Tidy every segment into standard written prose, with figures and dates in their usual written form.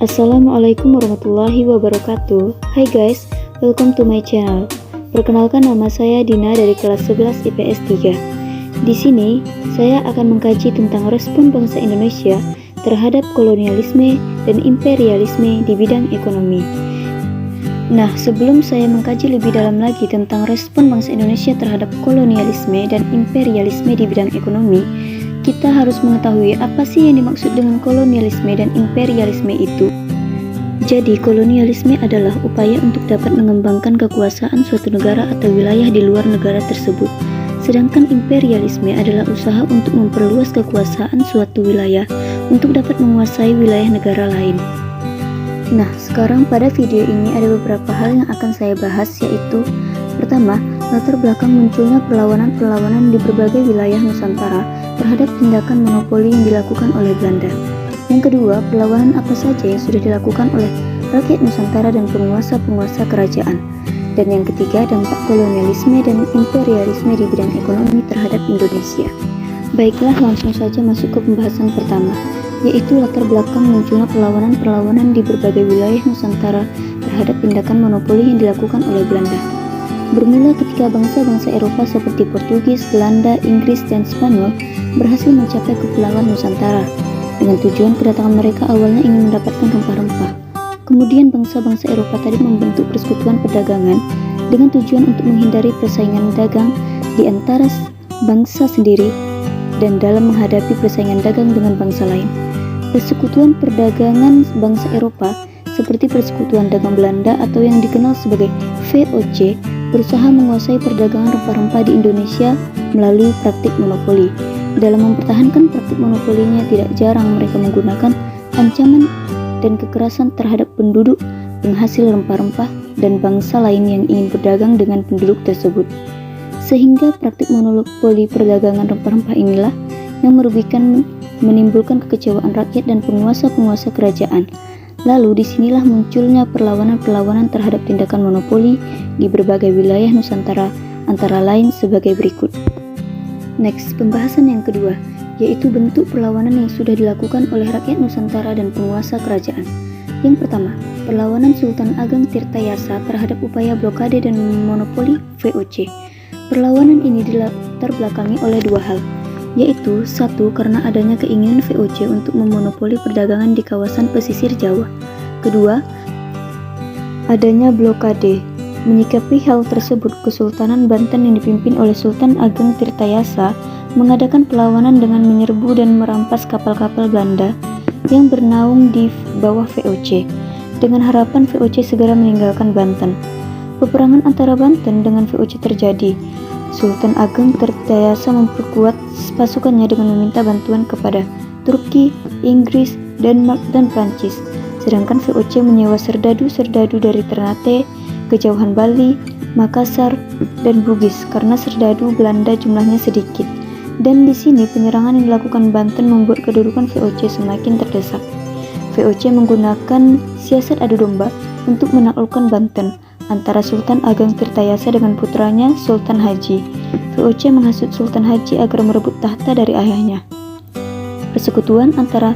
Assalamualaikum warahmatullahi wabarakatuh. Hai guys, welcome to my channel. Perkenalkan, nama saya Dina dari kelas 11 IPS 3. Di sini, saya akan mengkaji tentang respon bangsa Indonesia terhadap kolonialisme dan imperialisme di bidang ekonomi. Nah, sebelum saya mengkaji lebih dalam lagi tentang respon bangsa Indonesia terhadap kolonialisme dan imperialisme di bidang ekonomi, kita harus mengetahui apa sih yang dimaksud dengan kolonialisme dan imperialisme itu. Jadi, kolonialisme adalah upaya untuk dapat mengembangkan kekuasaan suatu negara atau wilayah di luar negara tersebut. Sedangkan imperialisme adalah usaha untuk memperluas kekuasaan suatu wilayah untuk dapat menguasai wilayah negara lain. Nah, sekarang pada video ini ada beberapa hal yang akan saya bahas, yaitu pertama, latar belakang munculnya perlawanan-perlawanan di berbagai wilayah Nusantara terhadap tindakan monopoli yang dilakukan oleh Belanda. Yang kedua, perlawanan apa saja yang sudah dilakukan oleh rakyat Nusantara dan penguasa-penguasa kerajaan. Dan yang ketiga, dampak kolonialisme dan imperialisme di bidang ekonomi terhadap Indonesia. Baiklah, langsung saja masuk ke pembahasan pertama, yaitu latar belakang munculnya perlawanan-perlawanan di berbagai wilayah Nusantara terhadap tindakan monopoli yang dilakukan oleh Belanda. Bermula ketika bangsa-bangsa Eropa seperti Portugis, Belanda, Inggris, dan Spanyol berhasil mencapai kepulauan Nusantara. Dengan tujuan kedatangan mereka awalnya ingin mendapatkan rempah-rempah. Kemudian bangsa-bangsa Eropa tadi membentuk persekutuan perdagangan dengan tujuan untuk menghindari persaingan dagang di antara bangsa sendiri dan dalam menghadapi persaingan dagang dengan bangsa lain. Persekutuan perdagangan bangsa Eropa seperti Persekutuan Dagang Belanda atau yang dikenal sebagai VOC berusaha menguasai perdagangan rempah-rempah di Indonesia melalui praktik monopoli. Dalam mempertahankan praktik monopolinya, tidak jarang mereka menggunakan ancaman dan kekerasan terhadap penduduk penghasil rempah-rempah dan bangsa lain yang ingin berdagang dengan penduduk tersebut. Sehingga praktik monopoli perdagangan rempah-rempah inilah yang merugikan, menimbulkan kekecewaan rakyat dan penguasa-penguasa kerajaan. Lalu disinilah munculnya perlawanan-perlawanan terhadap tindakan monopoli di berbagai wilayah Nusantara, antara lain sebagai berikut. Next, pembahasan yang kedua, yaitu bentuk perlawanan yang sudah dilakukan oleh rakyat Nusantara dan penguasa kerajaan. Yang pertama, perlawanan Sultan Ageng Tirtayasa terhadap upaya blokade dan monopoli VOC. Perlawanan ini dilatar belakangi oleh dua hal, yaitu satu, karena adanya keinginan VOC untuk memonopoli perdagangan di kawasan pesisir Jawa. Kedua, adanya blokade. Menyikapi hal tersebut, Kesultanan Banten yang dipimpin oleh Sultan Ageng Tirtayasa mengadakan perlawanan dengan menyerbu dan merampas kapal-kapal Belanda yang bernaung di bawah VOC, dengan harapan VOC segera meninggalkan Banten. Peperangan antara Banten dengan VOC terjadi. Sultan Ageng Tirtayasa memperkuat pasukannya dengan meminta bantuan kepada Turki, Inggris, Denmark, dan Prancis. Sedangkan VOC menyewa serdadu-serdadu dari Ternate, Kejauhan Bali, Makassar, dan Bugis karena serdadu Belanda jumlahnya sedikit. Dan di sini penyerangan yang dilakukan Banten membuat kedudukan VOC semakin terdesak. VOC menggunakan siasat adu domba untuk menaklukkan Banten antara Sultan Ageng Tirtayasa dengan putranya Sultan Haji. VOC menghasut Sultan Haji agar merebut tahta dari ayahnya. Persekutuan antara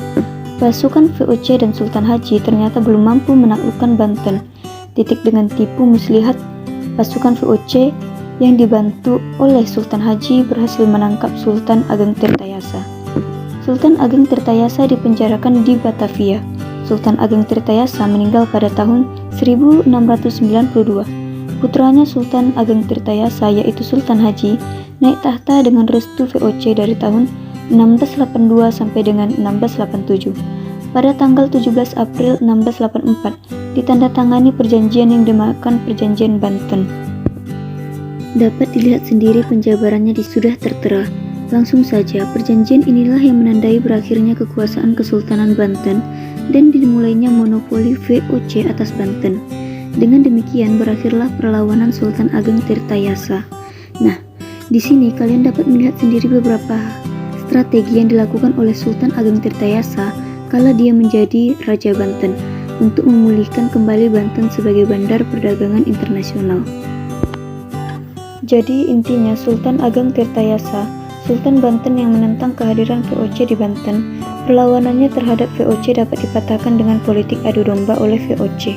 pasukan VOC dan Sultan Haji ternyata belum mampu menaklukkan Banten. Dengan tipu muslihat, pasukan VOC yang dibantu oleh Sultan Haji berhasil menangkap Sultan Ageng Tirtayasa. Sultan Ageng Tirtayasa dipenjarakan di Batavia. Sultan Ageng Tirtayasa meninggal pada tahun 1692. Putranya Sultan Ageng Tirtayasa, yaitu Sultan Haji, naik tahta dengan restu VOC dari tahun 1682 sampai dengan 1687. Pada tanggal 17 April 1684, ditandatangani perjanjian yang dinamakan Perjanjian Banten. Dapat dilihat sendiri penjabarannya sudah tertera. Langsung saja, perjanjian inilah yang menandai berakhirnya kekuasaan Kesultanan Banten dan dimulainya monopoli VOC atas Banten. Dengan demikian berakhirlah perlawanan Sultan Ageng Tirtayasa. Nah, di sini kalian dapat melihat sendiri beberapa strategi yang dilakukan oleh Sultan Ageng Tirtayasa kala dia menjadi Raja Banten untuk memulihkan kembali Banten sebagai bandar perdagangan internasional. Jadi intinya Sultan Ageng Tirtayasa, Sultan Banten yang menentang kehadiran VOC di Banten, Perlawanannya terhadap VOC dapat dipatahkan dengan politik adu domba oleh VOC.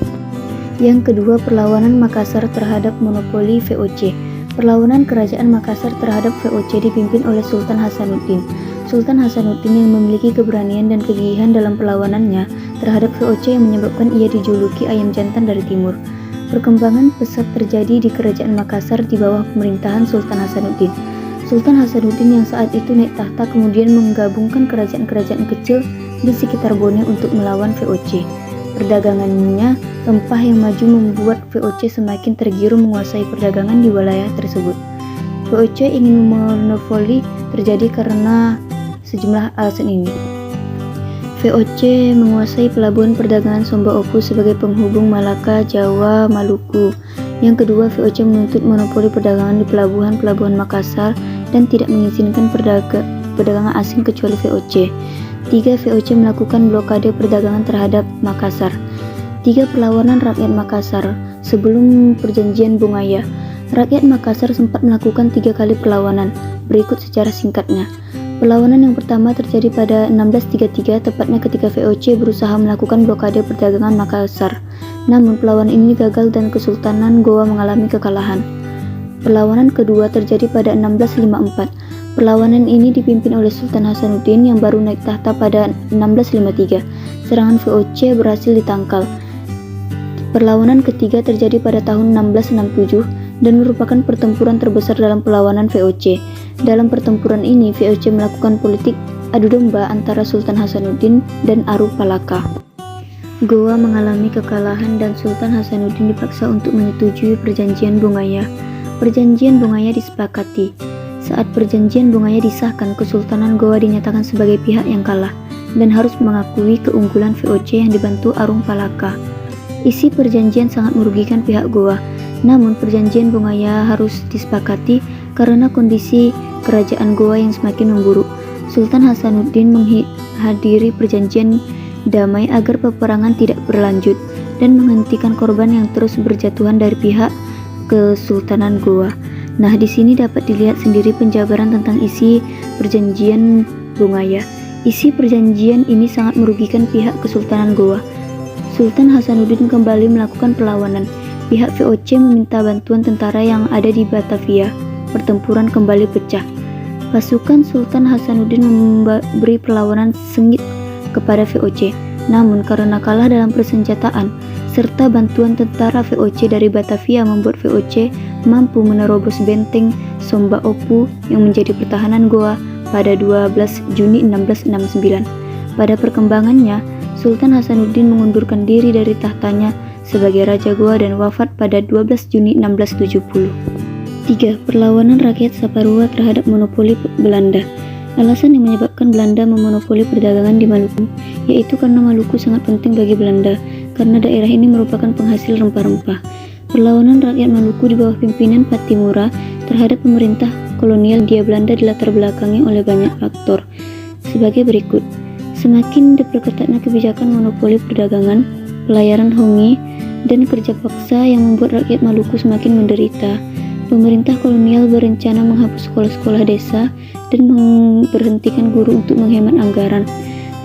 Yang kedua, perlawanan Makassar terhadap monopoli VOC. Perlawanan Kerajaan Makassar terhadap VOC dipimpin oleh Sultan Hasanuddin. Sultan Hasanuddin yang memiliki keberanian dan kegigihan dalam perlawanannya terhadap VOC yang menyebabkan ia dijuluki ayam jantan dari timur. Perkembangan pesat terjadi di Kerajaan Makassar di bawah pemerintahan Sultan Hasanuddin. Sultan Hasanuddin yang saat itu naik tahta kemudian menggabungkan kerajaan-kerajaan kecil di sekitar Bone untuk melawan VOC. Perdagangannya rempah yang maju membuat VOC semakin tergiur menguasai perdagangan di wilayah tersebut. VOC ingin memonopoli terjadi karena sejumlah alasan ini. VOC menguasai pelabuhan perdagangan Somba Opu sebagai penghubung Malaka, Jawa, Maluku. Yang kedua, VOC menuntut monopoli perdagangan di pelabuhan-pelabuhan Makassar dan tidak mengizinkan perdagangan asing kecuali VOC. 3. VOC melakukan blokade perdagangan terhadap Makassar. 3. Perlawanan rakyat Makassar. Sebelum perjanjian Bungaya, rakyat Makassar sempat melakukan 3 kali perlawanan. Berikut secara singkatnya. Perlawanan yang pertama terjadi pada 1633, tepatnya ketika VOC berusaha melakukan blokade perdagangan Makassar. Namun perlawanan ini gagal dan Kesultanan Goa mengalami kekalahan. Perlawanan kedua terjadi pada 1654. Perlawanan ini dipimpin oleh Sultan Hasanuddin yang baru naik tahta pada 1653. Serangan VOC berhasil ditangkal. Perlawanan ketiga terjadi pada tahun 1667 dan merupakan pertempuran terbesar dalam perlawanan VOC. Dalam pertempuran ini, VOC melakukan politik adu domba antara Sultan Hasanuddin dan Aru Palaka. Goa mengalami kekalahan dan Sultan Hasanuddin dipaksa untuk menyetujui perjanjian Bungaya. Perjanjian Bungaya disepakati. Saat perjanjian Bungaya disahkan, Kesultanan Goa dinyatakan sebagai pihak yang kalah dan harus mengakui keunggulan VOC yang dibantu Arung Palaka. Isi perjanjian sangat merugikan pihak Goa. Namun perjanjian Bungaya harus disepakati karena kondisi kerajaan Goa yang semakin memburuk. Sultan Hasanuddin menghadiri perjanjian damai agar peperangan tidak berlanjut dan menghentikan korban yang terus berjatuhan dari pihak Kesultanan Goa. Nah, di sini dapat dilihat sendiri penjabaran tentang isi perjanjian Bungaya. Isi perjanjian ini sangat merugikan pihak Kesultanan Goa. Sultan Hasanuddin kembali melakukan perlawanan. Pihak VOC meminta bantuan tentara yang ada di Batavia. Pertempuran kembali pecah. Pasukan Sultan Hasanuddin memberi perlawanan sengit kepada VOC. Namun karena kalah dalam persenjataan serta bantuan tentara VOC dari Batavia membuat VOC mampu menerobos benteng Somba Opu yang menjadi pertahanan Goa pada 12 Juni 1669. Pada perkembangannya, Sultan Hasanuddin mengundurkan diri dari tahtanya sebagai Raja Goa dan wafat pada 12 Juni 1670. 3. Perlawanan rakyat Saparua terhadap monopoli Belanda. Alasan yang menyebabkan Belanda memonopoli perdagangan di Maluku, yaitu karena Maluku sangat penting bagi Belanda, karena daerah ini merupakan penghasil rempah-rempah. Perlawanan rakyat Maluku di bawah pimpinan Patimura terhadap pemerintah kolonial Hindia Belanda dilatar belakangi oleh banyak faktor, sebagai berikut. Semakin diperketatnya kebijakan monopoli perdagangan, pelayaran hongi, dan kerja paksa yang membuat rakyat Maluku semakin menderita. Pemerintah kolonial berencana menghapus sekolah-sekolah desa dan memberhentikan guru untuk menghemat anggaran.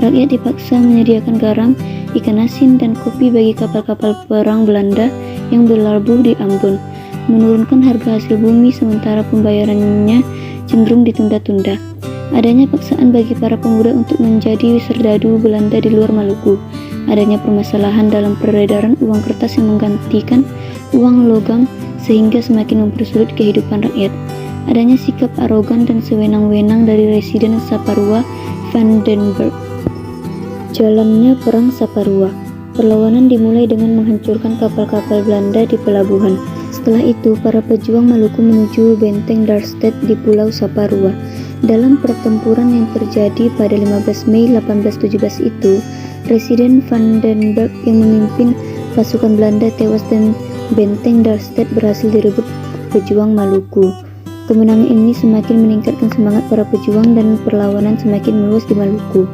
Rakyat dipaksa menyediakan garam, ikan asin, dan kopi bagi kapal-kapal perang Belanda yang berlabuh di Ambon, menurunkan harga hasil bumi sementara pembayarannya cenderung ditunda-tunda. Adanya paksaan bagi para pemuda untuk menjadi serdadu Belanda di luar Maluku. Adanya permasalahan dalam peredaran uang kertas yang menggantikan uang logam sehingga semakin mempersulit kehidupan rakyat. Adanya sikap arogan dan sewenang-wenang dari residen Saparua, Vandenberg. Jalannya Perang Saparua. Perlawanan dimulai dengan menghancurkan kapal-kapal Belanda di pelabuhan. Setelah itu, para pejuang Maluku menuju benteng Darmstadt di Pulau Saparua. Dalam pertempuran yang terjadi pada 15 Mei 1817 itu, Residen Vandenberg yang memimpin pasukan Belanda tewas dan benteng Darmstadt berhasil direbut pejuang Maluku. Kemenangan ini semakin meningkatkan semangat para pejuang dan perlawanan semakin meluas di Maluku.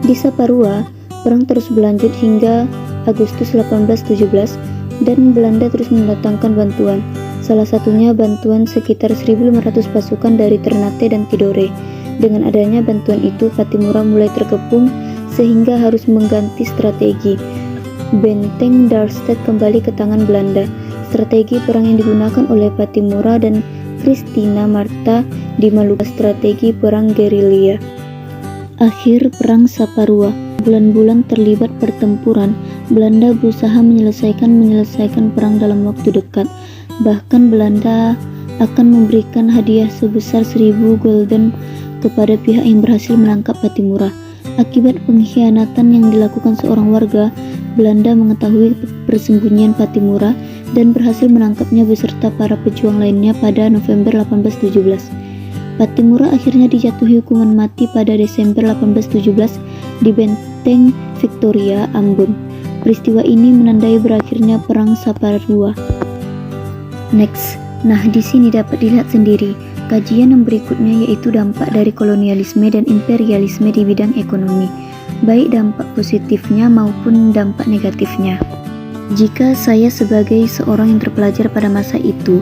Di Saparua, perang terus berlanjut hingga Agustus 1817 dan Belanda terus mendatangkan bantuan. Salah satunya bantuan sekitar 1.500 pasukan dari Ternate dan Tidore. Dengan adanya bantuan itu, Patimura mulai terkepung sehingga harus mengganti strategi. Benteng Darmstadt kembali ke tangan Belanda. Strategi perang yang digunakan oleh Pattimura dan Christina Marta di Maluku, strategi perang gerilya. Akhir Perang Saparua. Bulan-bulan terlibat pertempuran, Belanda berusaha menyelesaikan perang dalam waktu dekat. Bahkan Belanda akan memberikan hadiah sebesar 1000 gulden kepada pihak yang berhasil menangkap Pattimura. Akibat pengkhianatan yang dilakukan seorang warga, Belanda mengetahui persembunyian Pattimura dan berhasil menangkapnya beserta para pejuang lainnya pada November 1817. Pattimura akhirnya dijatuhi hukuman mati pada Desember 1817 di Benteng Victoria, Ambon. Peristiwa ini menandai berakhirnya Perang Saparua. Next, nah di sini dapat dilihat sendiri kajian yang berikutnya, yaitu dampak dari kolonialisme dan imperialisme di bidang ekonomi, baik dampak positifnya maupun dampak negatifnya. Jika saya sebagai seorang yang terpelajar pada masa itu,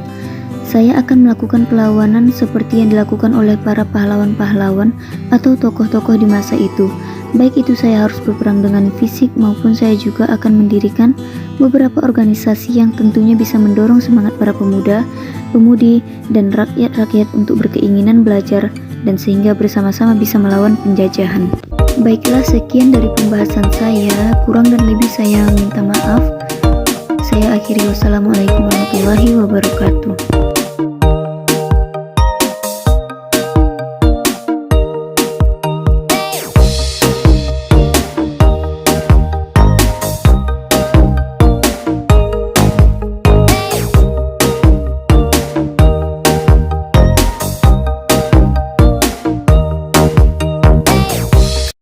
saya akan melakukan perlawanan seperti yang dilakukan oleh para pahlawan-pahlawan atau tokoh-tokoh di masa itu. Baik itu saya harus berperang dengan fisik maupun saya juga akan mendirikan beberapa organisasi yang tentunya bisa mendorong semangat para pemuda, pemudi, dan rakyat-rakyat untuk berkeinginan belajar dan sehingga bersama-sama bisa melawan penjajahan. Baiklah, sekian dari pembahasan saya. Kurang dan lebih saya minta maaf. Saya akhiri, wassalamualaikum warahmatullahi wabarakatuh.